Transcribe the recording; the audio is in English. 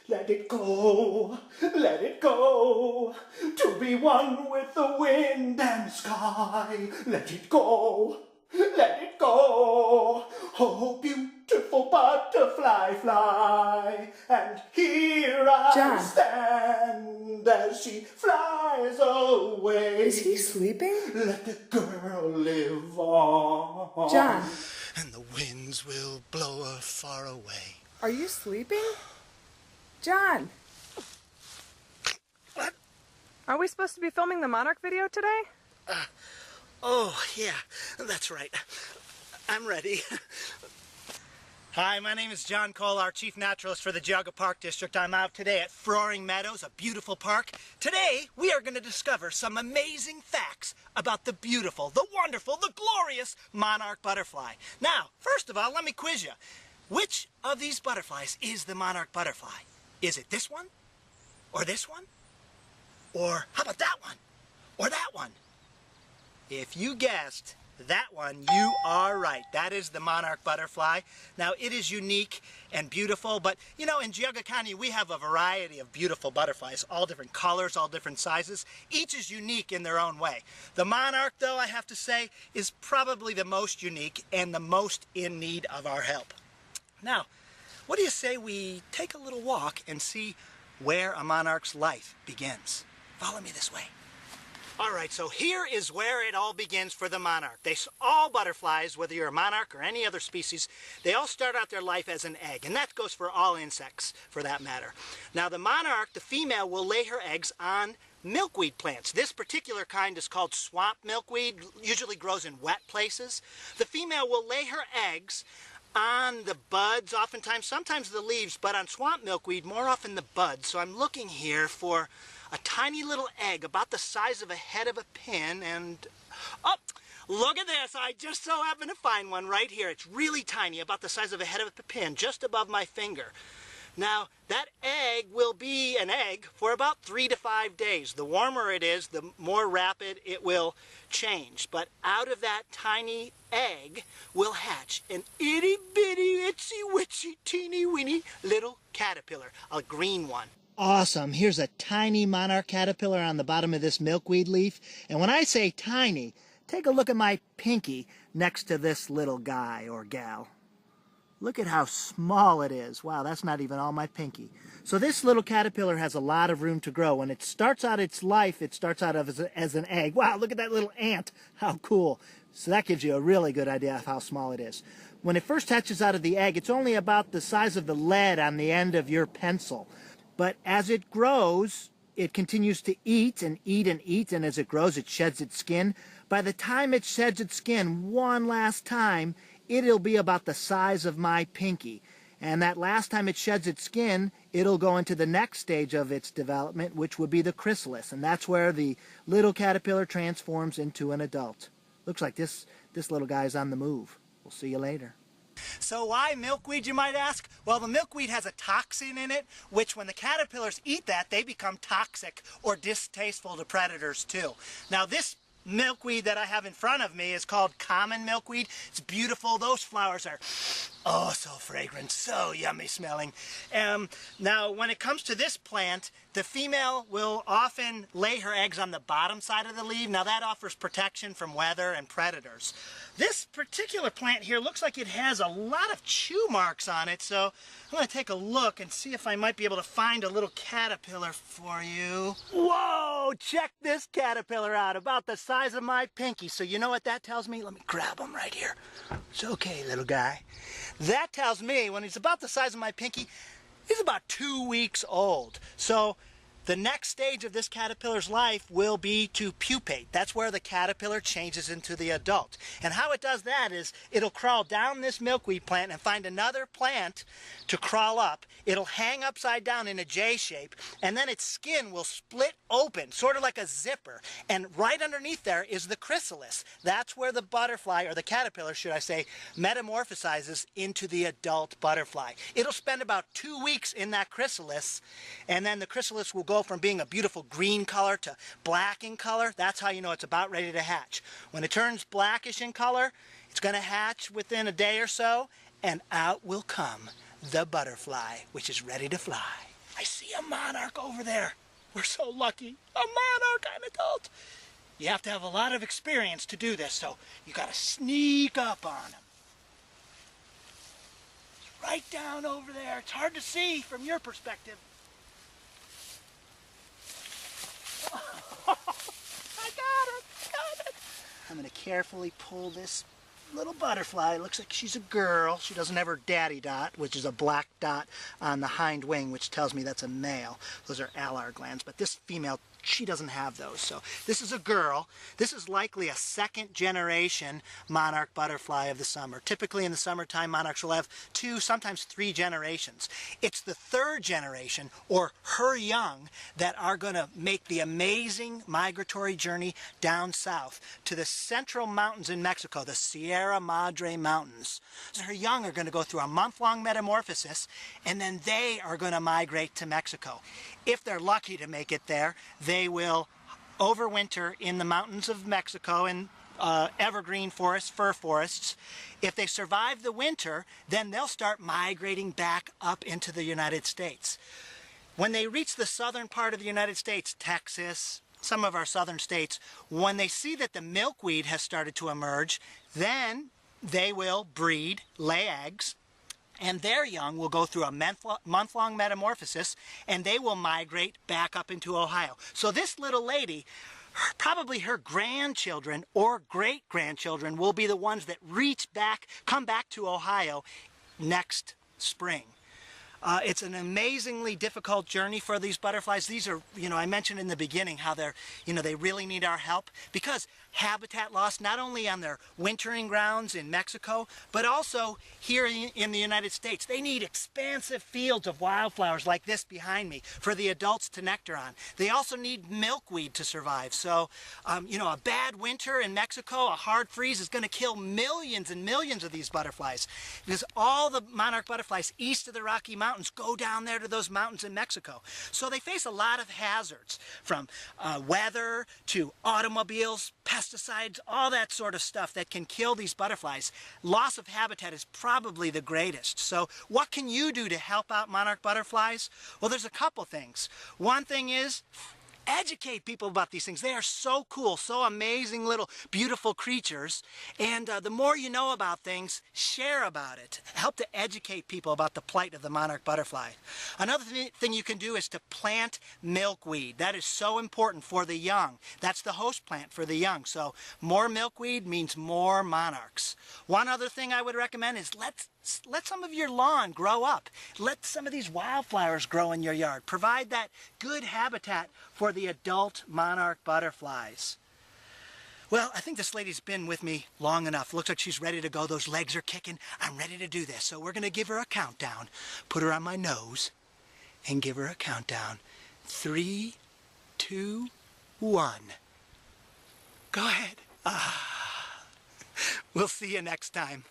Let it go, to be one with the wind and sky. Let it go, oh beautiful butterfly fly. And here I John. stand as she flies away. Is he sleeping? Let the girl live on. John. And the winds will blow her far away. Are you sleeping? John! What? Are we supposed to be filming the Monarch video today? Oh, yeah, that's right. I'm ready. Hi, my name is John Kolar, Chief Naturalist for the Geauga Park District. I'm out today at Frohring Meadows, a beautiful park. Today, we are going to discover some amazing facts about the beautiful, the wonderful, the glorious monarch butterfly. Now, first of all, let me quiz you. Which of these butterflies is the monarch butterfly? Is it this one? Or this one? Or how about that one? Or that one? If you guessed that one, you are right. That is the monarch butterfly. Now, it is unique and beautiful, but you know, in Geauga County, we have a variety of beautiful butterflies, all different colors, all different sizes. Each is unique in their own way. The monarch, though, I have to say, is probably the most unique and the most in need of our help. Now, what do you say we take a little walk and see where a monarch's life begins? Follow me this way. All right, so here is where it all begins for the monarch. All butterflies, whether you're a monarch or any other species, they all start out their life as an egg, and that goes for all insects, for that matter. Now, the monarch, the female, will lay her eggs on milkweed plants. This particular kind is called swamp milkweed, usually grows in wet places. The female will lay her eggs on the buds, oftentimes, sometimes the leaves, but on swamp milkweed, more often the buds. So I'm looking here for a tiny little egg about the size of a head of a pin, and oh, look at this. I just so happen to find one right here. It's really tiny, about the size of a head of a pin, just above my finger. Now, that egg will be an egg for about 3 to 5 days. The warmer it is, the more rapid it will change. But out of that tiny egg will hatch an itty-bitty, itsy-witsy, teeny-weeny little caterpillar, a green one. Awesome. Here's a tiny monarch caterpillar on the bottom of this milkweed leaf. And when I say tiny, take a look at my pinky next to this little guy or gal. Look at how small it is. Wow, that's not even all my pinky. So this little caterpillar has a lot of room to grow. When it starts out its life, it starts out as an egg. Wow, look at that little ant. How cool. So that gives you a really good idea of how small it is. When it first hatches out of the egg, it's only about the size of the lead on the end of your pencil. But as it grows, it continues to eat and eat and eat, and as it grows, it sheds its skin. By the time it sheds its skin one last time, it'll be about the size of my pinky. And that last time it sheds its skin, it'll go into the next stage of its development, which would be the chrysalis. And that's where the little caterpillar transforms into an adult. Looks like this little guy's on the move. We'll see you later. So why milkweed, you might ask? Well, the milkweed has a toxin in it, which when the caterpillars eat that, they become toxic or distasteful to predators too. Now this milkweed that I have in front of me is called common milkweed. It's beautiful. Those flowers are oh so fragrant, so yummy smelling. Now when it comes to this plant, the female will often lay her eggs on the bottom side of the leaf. Now that offers protection from weather and predators. This particular plant here looks like it has a lot of chew marks on it, so I'm going to take a look and see if I might be able to find a little caterpillar for you. Whoa! Check this caterpillar out, about the size of my pinky. So you know what that tells me? Let me grab him right here. It's okay, little guy. That tells me when he's about the size of my pinky, he's about 2 weeks old. So the next stage of this caterpillar's life will be to pupate. That's where the caterpillar changes into the adult. And how it does that is it'll crawl down this milkweed plant and find another plant to crawl up. It'll hang upside down in a J shape, and then its skin will split open, sort of like a zipper. And right underneath there is the chrysalis. That's where the butterfly, or the caterpillar, should I say, metamorphosizes into the adult butterfly. It'll spend about 2 weeks in that chrysalis, and then the chrysalis will go from being a beautiful green color to black in color. That's how you know it's about ready to hatch. When it turns blackish in color, it's going to hatch within a day or so, and out will come the butterfly, which is ready to fly. I see a monarch over there. We're so lucky. A monarch, an adult. You have to have a lot of experience to do this, so you got to sneak up on him. He's right down over there. It's hard to see from your perspective. I got it. I'm going to carefully pull this little butterfly. It looks like she's a girl. She doesn't have her daddy dot, which is a black dot on the hind wing, which tells me that's a male. Those are alar glands, but this female, she doesn't have those. So this is a girl. This is likely a second generation monarch butterfly of the summer. Typically in the summertime, monarchs will have 2, sometimes 3 generations. It's the third generation, or her young, that are going to make the amazing migratory journey down south to the central mountains in Mexico, the Sierra Madre Mountains. Her young are going to go through a month-long metamorphosis, and then they are going to migrate to Mexico. If they're lucky to make it there, they will overwinter in the mountains of Mexico and evergreen forests, fir forests. If they survive the winter, then they'll start migrating back up into the United States. When they reach the southern part of the United States, Texas, some of our southern states, when they see that the milkweed has started to emerge, then they will breed, lay eggs, and their young will go through a month-long metamorphosis, and they will migrate back up into Ohio. So this little lady, probably her grandchildren or great-grandchildren will be the ones that come back to Ohio next spring. It's an amazingly difficult journey for these butterflies. These are, I mentioned in the beginning how they're, they really need our help because habitat loss, not only on their wintering grounds in Mexico, but also here in the United States. They need expansive fields of wildflowers like this behind me for the adults to nectar on. They also need milkweed to survive. So, a bad winter in Mexico, a hard freeze is going to kill millions and millions of these butterflies because all the monarch butterflies east of the Rocky Mountains go down there to those mountains in Mexico. So they face a lot of hazards from weather to automobiles, pesticides, all that sort of stuff that can kill these butterflies. Loss of habitat is probably the greatest. So what can you do to help out monarch butterflies? Well, there's a couple things. One thing is educate people about these things. They are so cool, so amazing little beautiful creatures, and the more you know about things, share about it. Help to educate people about the plight of the monarch butterfly. Another thing you can do is to plant milkweed. That is so important for the young. That's the host plant for the young. So more milkweed means more monarchs. One other thing I would recommend is let some of your lawn grow up. Let some of these wildflowers grow in your yard. Provide that good habitat for the adult monarch butterflies. Well, I think this lady's been with me long enough. Looks like she's ready to go. Those legs are kicking. I'm ready to do this. So we're going to give her a countdown. Put her on my nose and give her a countdown. 3, 2, 1. Go ahead. We'll see you next time.